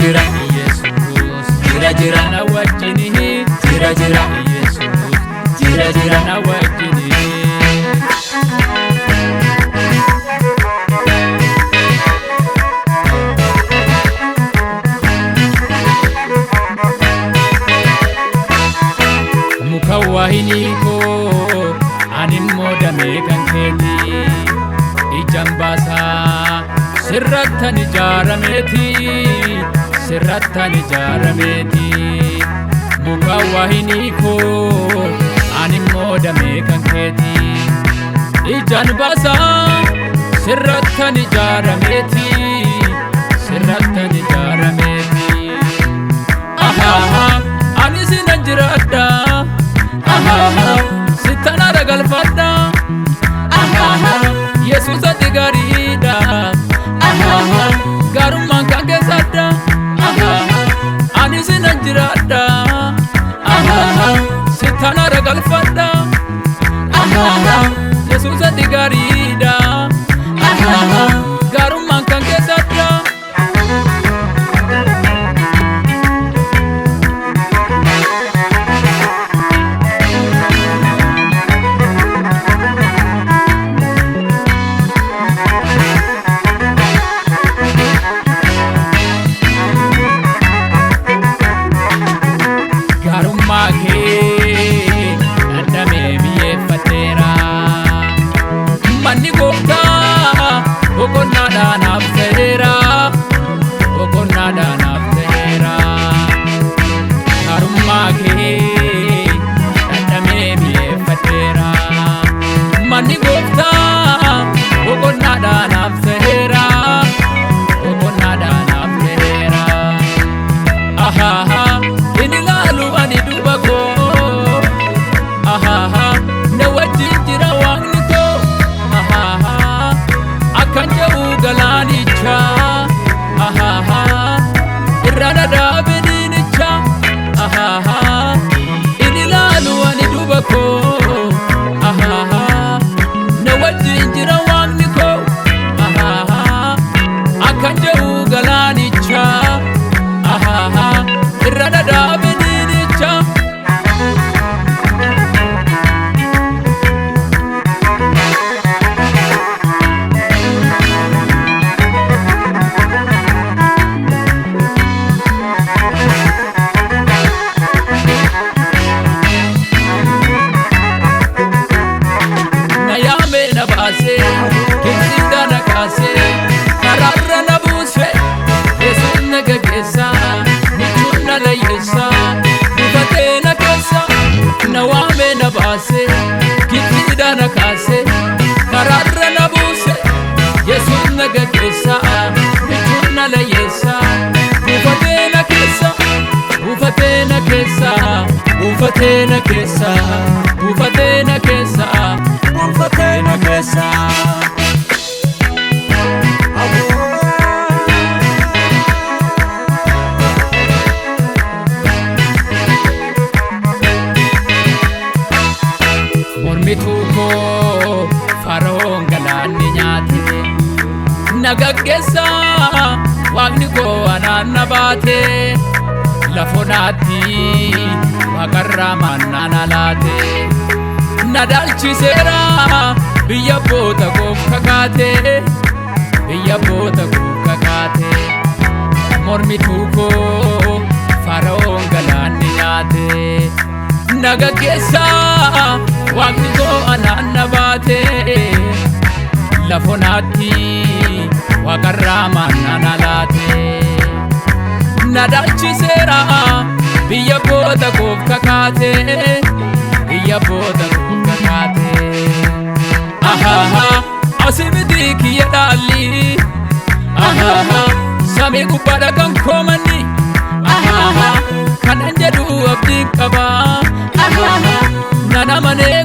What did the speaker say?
Jira Yesus, jira na wajini, jira Yesus, jira na wajini. Mukawahini ko anin modame kanketi, ijambasa sirratan jarameti. Sirratan jarameti mukawahini ko anin modame kanketi ijan basa sirratan jarameti sirratan jarameti aha ani sinajirada aha sitana ragalfada aha Yesus adigarida aha garuman kange sada ani sinajirada sitana ragalfada Yesus adigarida garuman kange sada Ufatena kesa, ufatena kesa, ufatena kesa. Mormitu ko faron galani nyati, nagagesa waaqni koo anaan na baate lafonaatti waaqarraa mannaan alaate na dhalchiseera biyya abboota koof kakaate biyya abboota koof kakaate mormituu koo fara'oon galaanni nyaate na gaggeessa waaqni koo anaan na baate lafonaatti waaqarraa mannaan alaate na dhalchiseera biyya abboota koof kakaate biyya abboota koof kakaate ahaha asimiti kiyya dhaalli ahaha samii gubbaadha kan koomanni ahaha kanan jedhu abdiin qaba ahaha nan amanee